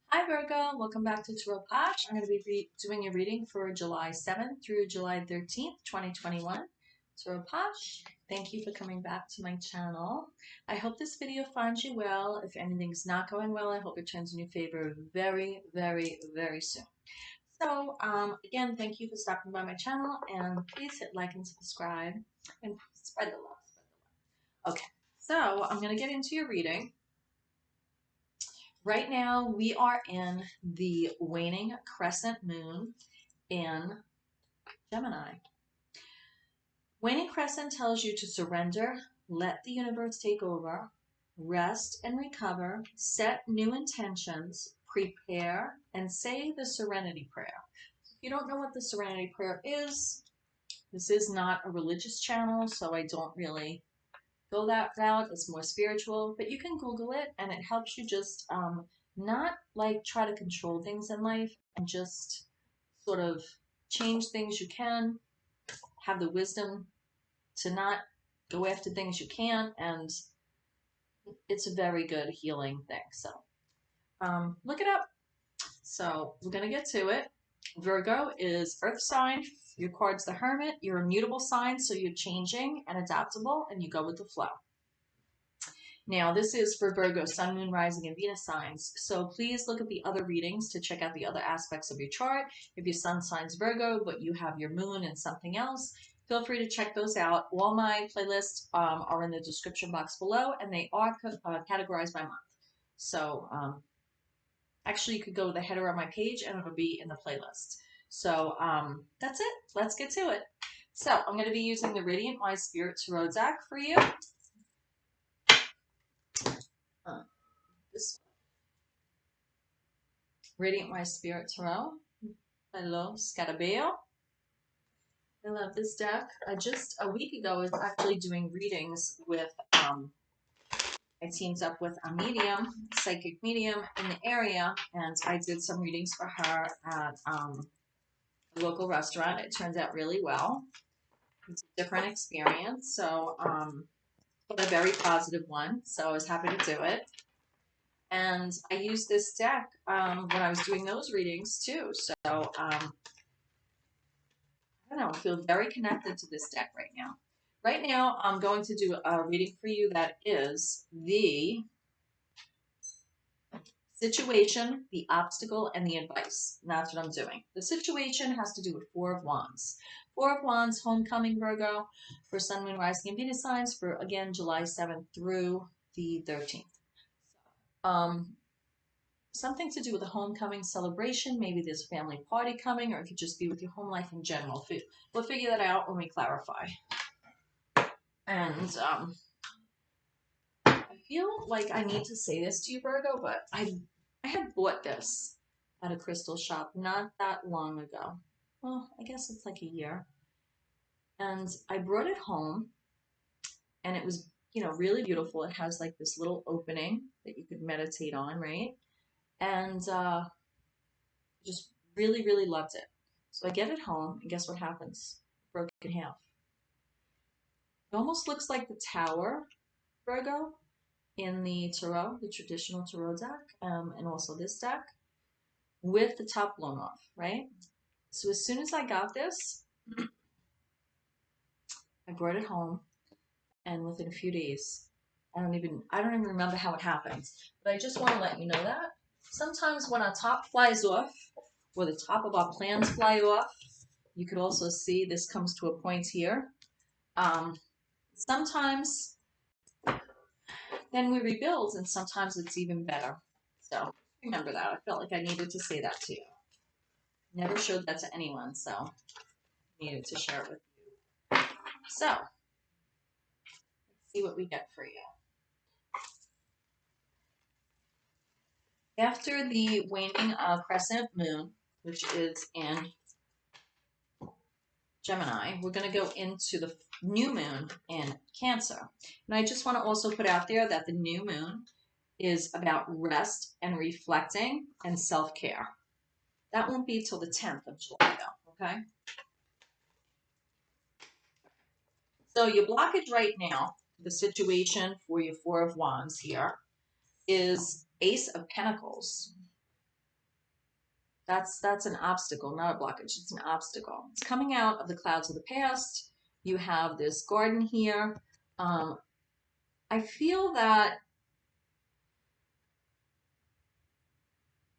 Hi Virgo, welcome back to TAROTPOSH. I'm going to be doing a reading for July 7th through July 13th, 2021. TAROTPOSH, thank you for coming back to my channel. I hope this video finds you well. If anything's not going well, I hope it turns in your favor very, very, very soon. So, again, thank you for stopping by my channel, and please hit like and subscribe and spread the love. Okay, so I'm going to get into your reading. Right now, we are in the waning crescent moon in Gemini. Waning crescent tells you to surrender, let the universe take over, rest and recover, set new intentions, prepare, and say the serenity prayer. If you don't know what the serenity prayer is, this is not a religious channel, so I don't really go that route. It's more spiritual, but you can Google it and it helps you just not like try to control things in life and just sort of change things you can, have the wisdom to not go after things you can't, and it's a very good healing thing. So look it up. So we're going to get to it. Virgo is earth sign. Your card's the Hermit. You're a mutable sign, so you're changing and adaptable, and you go with the flow. Now, this is for Virgo, Sun, Moon, Rising, and Venus signs. So please look at the other readings to check out the other aspects of your chart. If your Sun sign's Virgo, but you have your Moon and something else, feel free to check those out. All my playlists are in the description box below, and they are categorized by month. So actually, you could go to the header on my page, and it'll be in the playlist. So that's it. Let's get to it. So I'm going to be using the Radiant Wise Spirit Tarot deck for you. This Radiant Wise Spirit Tarot. Hello, Scarabeo. I love this deck. Just a week ago, I was actually doing readings with, I teamed up with a medium, psychic medium in the area, and I did some readings for her at a local restaurant. It turned out really well. It's a different experience, so, but a very positive one, so I was happy to do it. And I used this deck when I was doing those readings too. So I don't know, I feel very connected to this deck right now. Right now, I'm going to do a reading for you that is the situation, the obstacle, and the advice. And that's what I'm doing. The situation has to do with Four of Wands. Four of Wands, homecoming, Virgo, for Sun, Moon, Rising, and Venus signs for, again, July 7th through the 13th. Something to do with a homecoming celebration. Maybe there's a family party coming, or it could just be with your home life in general. We'll figure that out when we clarify. And I feel like I need to say this to you, Virgo, but I had bought this at a crystal shop not that long ago. Well, I guess it's like a year. And I brought it home, and it was, really beautiful. It has like this little opening that you could meditate on, right? And just really, really loved it. So I get it home, and guess what happens? Broke in half. It almost looks like the Tower, Virgo, in the tarot, the traditional tarot deck, and also this deck, with the top blown off, right? So as soon as I got this, I brought it home, and within a few days, I don't even remember how it happened, but I just want to let you know that sometimes when our top flies off, or the top of our plans fly off, you could also see this comes to a point here. Sometimes then we rebuild, and sometimes it's even better. So remember that. I felt like I needed to say that to you. Never showed that to anyone, so needed to share it with you. So let's see what we get for you. After the waning crescent moon, which is in Gemini, we're going to go into the new moon in Cancer. And I just want to also put out there that the new moon is about rest and reflecting and self-care. That won't be till the 10th of July, though, okay? So your blockage right now, the situation for your Four of Wands here, is Ace of Pentacles. That's an obstacle, not a blockage. It's an obstacle. It's coming out of the clouds of the past. You have this garden here. I feel that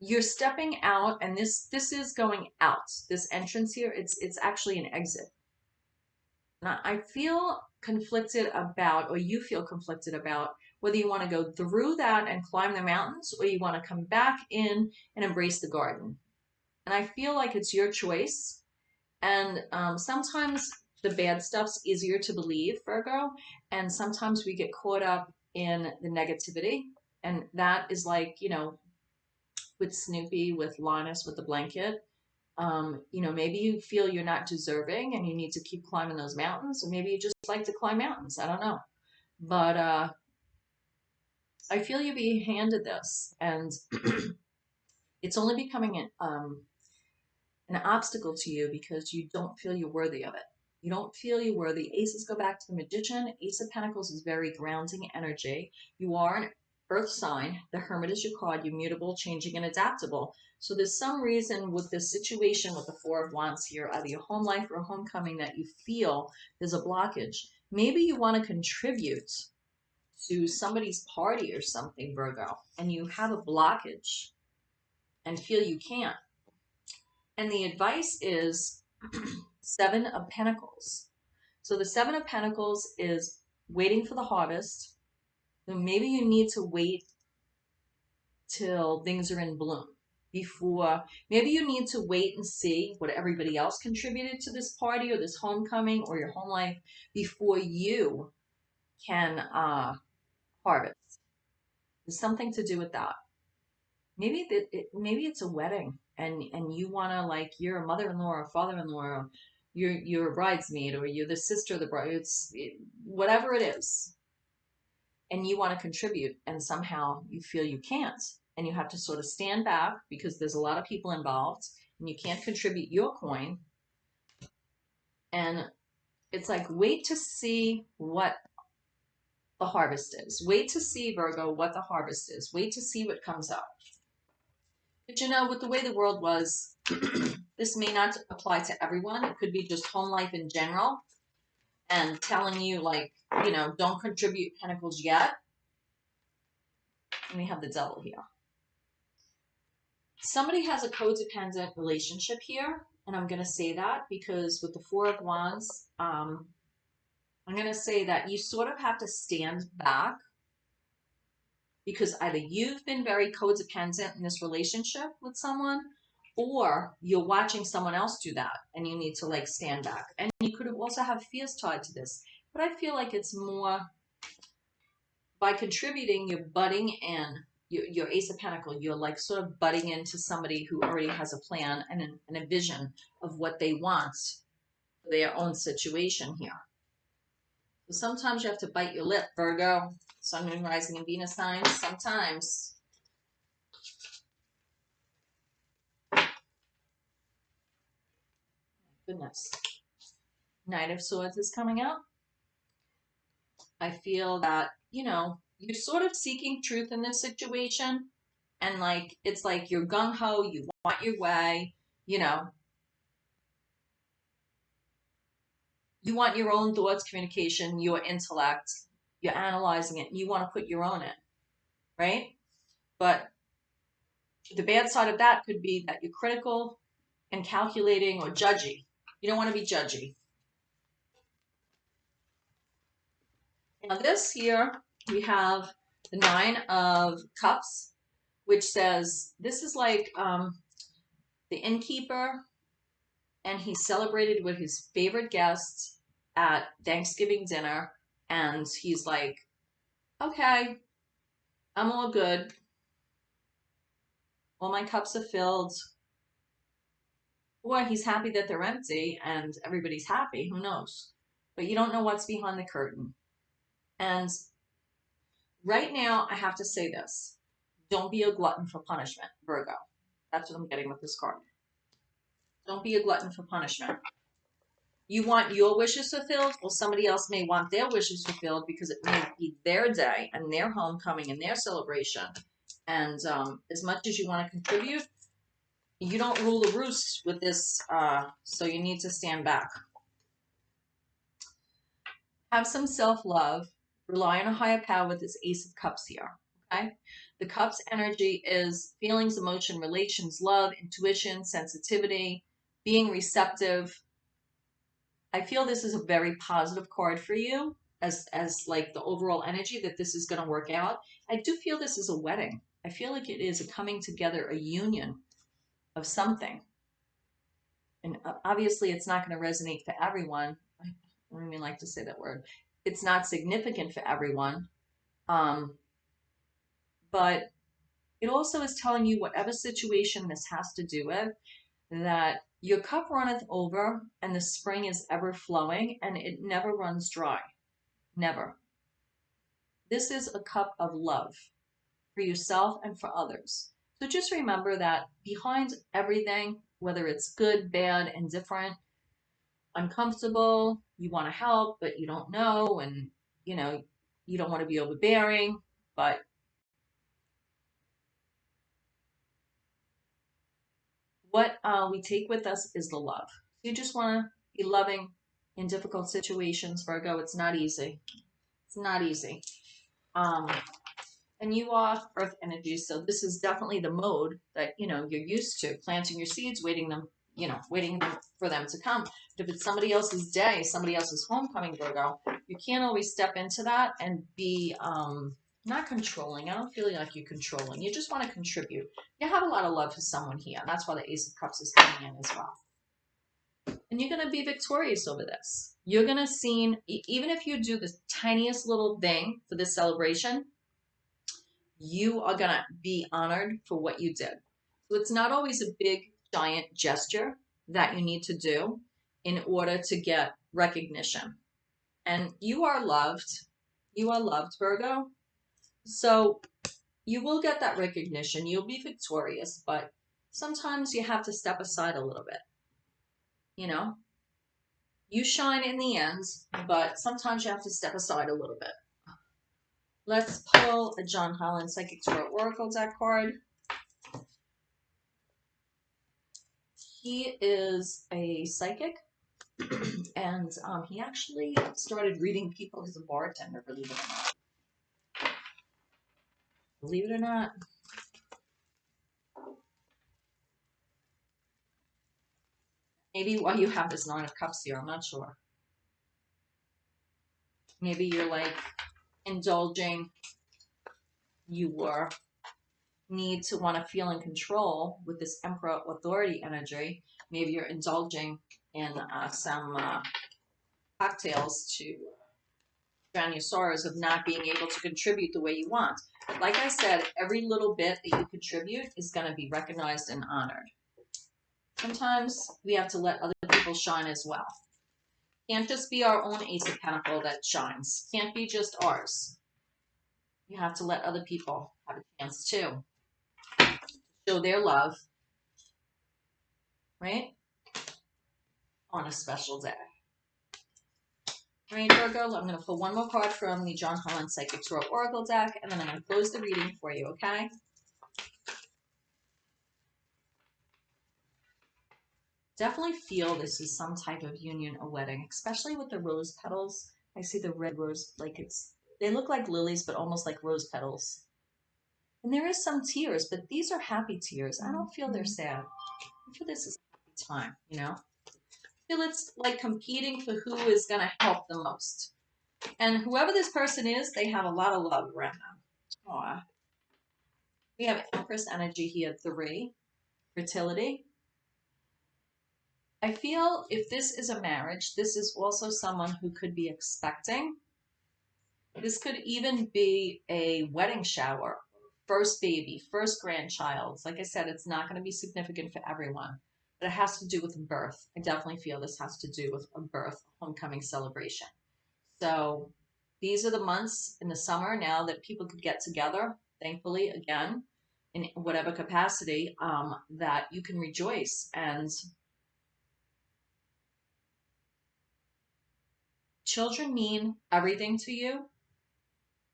you're stepping out, and this is going out. This entrance here, it's actually an exit. And I feel conflicted about, or you feel conflicted about, whether you want to go through that and climb the mountains, or you want to come back in and embrace the garden. And I feel like it's your choice. And sometimes the bad stuff's easier to believe, Virgo, and sometimes we get caught up in the negativity. And that is like, you know, with Snoopy, with Linus, with the blanket. You know, maybe you feel you're not deserving and you need to keep climbing those mountains, or maybe you just like to climb mountains. I don't know. But I feel you being handed this, and it's only becoming an obstacle to you because you don't feel you're worthy of it. You don't feel you're worthy. Aces go back to the Magician. Ace of Pentacles is very grounding energy. You are an earth sign. The Hermit is your card. You're mutable, changing, and adaptable. So there's some reason with this situation with the Four of Wands here, either your home life or homecoming, that you feel there's a blockage. Maybe you want to contribute to somebody's party or something, Virgo, and you have a blockage and feel you can't. And the advice is Seven of Pentacles. So the Seven of Pentacles is waiting for the harvest. So maybe you need to wait till things are in bloom before. Maybe you need to wait and see what everybody else contributed to this party or this homecoming or your home life before you can harvest. There's something to do with that. Maybe maybe it's a wedding, and you want to, like, you're a mother-in-law or a father-in-law, or you're a bridesmaid, or you're the sister of the bride. Whatever it is, and you want to contribute, and somehow you feel you can't, and you have to sort of stand back because there's a lot of people involved, and you can't contribute your coin. And it's like, wait to see what the harvest is. Wait to see, Virgo, what the harvest is. Wait to see what comes up. But you know, with the way the world was, this may not apply to everyone. It could be just home life in general and telling you, like, you know, don't contribute pentacles yet. And we have the Devil here. Somebody has a codependent relationship here. And I'm going to say that because with the Four of Wands, I'm going to say that you sort of have to stand back, because either you've been very codependent in this relationship with someone, or you're watching someone else do that and you need to, like, stand back. And you could also have fears tied to this. But I feel like it's more by contributing, you're butting in. Your Ace of Pentacles, you're like sort of butting into somebody who already has a plan and a vision of what they want for their own situation here. So sometimes you have to bite your lip, Virgo. Sun, Moon, Rising, and Venus signs. Sometimes. Goodness. Knight of Swords is coming out. I feel that, you know, you're sort of seeking truth in this situation. And, like, it's like you're gung-ho, you want your way, you know. You want your own thoughts, communication, your intellect. You're analyzing it. And you want to put your own in, right? But the bad side of that could be that you're critical and calculating or judgy. You don't want to be judgy. Now this here, we have the Nine of Cups, which says, this is like the innkeeper, and he celebrated with his favorite guests at Thanksgiving dinner, and he's like, okay, I'm all good. All my cups are filled. Or he's happy that they're empty and everybody's happy. Who knows? But you don't know what's behind the curtain. And right now, I have to say this. Don't be a glutton for punishment, Virgo. That's what I'm getting with this card. Don't be a glutton for punishment. You want your wishes fulfilled? Well, somebody else may want their wishes fulfilled because it may be their day and their homecoming and their celebration. And as much as you want to contribute, You don't rule the roost with this, so you need to stand back. Have some self-love. Rely on a higher power with this Ace of Cups here, okay? The Cups energy is feelings, emotion, relations, love, intuition, sensitivity, being receptive. I feel this is a very positive card for you as like the overall energy that this is going to work out. I do feel this is a wedding. I feel like it is a coming together, a union of something. And obviously it's not going to resonate for everyone. I don't even like to say that word. It's not significant for everyone. But it also is telling you whatever situation this has to do with, that your cup runneth over and the spring is ever flowing and it never runs dry. Never. This is a cup of love for yourself and for others. So just remember that behind everything, whether it's good, bad, indifferent, uncomfortable, you want to help, but you don't know, and you know, you don't want to be overbearing, but what we take with us is the love. You just want to be loving in difficult situations, Virgo. It's not easy. It's not easy. And you are earth energy, so this is definitely the mode that, you know, you're used to, planting your seeds, waiting them, you know, waiting for them to come. But if it's somebody else's day, somebody else's homecoming, Virgo, you can't always step into that and be not controlling. I don't feel like you're controlling. You just want to contribute. You have a lot of love for someone here. That's why the Ace of Cups is coming in as well. And you're going to be victorious over this. You're going to see, even if you do the tiniest little thing for this celebration, you are going to be honored for what you did. So it's not always a big, giant gesture that you need to do in order to get recognition. And you are loved. You are loved, Virgo. So you will get that recognition. You'll be victorious, but sometimes you have to step aside a little bit. You know, you shine in the end, but sometimes you have to step aside a little bit. Let's pull a John Holland Psychic Tarot Oracle deck card. He is a psychic, and he actually started reading people. He's a bartender, believe it or not. Believe it or not. Maybe why you have this Nine of Cups here, I'm not sure. Maybe you're like indulging your need to want to feel in control with this Emperor authority energy. Maybe you're indulging in some cocktails to drown your sorrows of not being able to contribute the way you want. But like I said, every little bit that you contribute is going to be recognized and honored. Sometimes we have to let other people shine as well. Can't just be our own Ace of Pentacles that shines. Can't be just ours. You have to let other people have a chance too. Show their love, right? On a special day. All right, Virgo, I'm going to pull one more card from the John Holland Psychic Tarot Oracle deck, and then I'm going to close the reading for you, okay? Definitely feel this is some type of union or wedding, especially with the rose petals. I see the red rose, like they look like lilies, but almost like rose petals. And there is some tears, but these are happy tears. I don't feel they're sad. I feel this is a happy time, you know? I feel it's like competing for who is going to help the most. And whoever this person is, they have a lot of love around them. Aw. We have Empress energy here, 3. Fertility. I feel if this is a marriage, this is also someone who could be expecting. This could even be a wedding shower, first baby, first grandchild. Like I said, it's not going to be significant for everyone, but it has to do with birth. I definitely feel this has to do with a birth, homecoming celebration. So these are the months in the summer now that people could get together, thankfully, again, in whatever capacity, that you can rejoice. And children mean everything to you.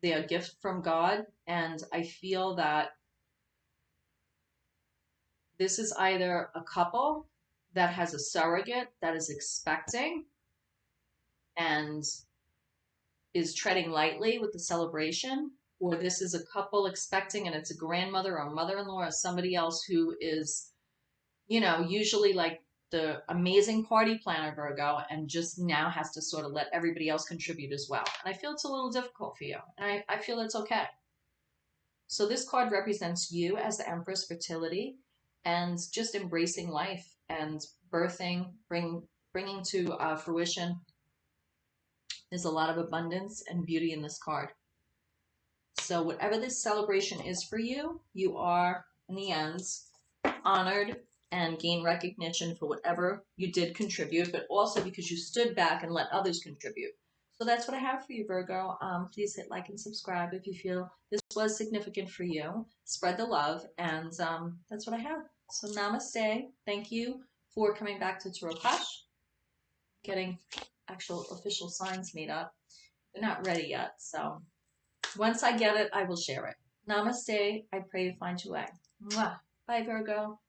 They are a gift from God. And I feel that This is either a couple that has a surrogate that is expecting and is treading lightly with the celebration, or this is a couple expecting and it's a grandmother or mother-in-law or somebody else who is, you know, usually like the amazing party planner Virgo and just now has to sort of let everybody else contribute as well. And I feel it's a little difficult for you. And I feel it's okay. So this card represents you as the Empress, fertility, and just embracing life and birthing, bringing to fruition. There's a lot of abundance and beauty in this card. So whatever this celebration is for you, you are, in the end, honored and gain recognition for whatever you did contribute, but also because you stood back and let others contribute. So that's what I have for you, Virgo. Please hit like and subscribe if you feel this was significant for you. Spread the love, and that's what I have. So namaste. Thank you for coming back to TAROTPOSH. Getting actual official signs made up. They're not ready yet, so once I get it, I will share it. Namaste. I pray you find your way. Mwah. Bye, Virgo.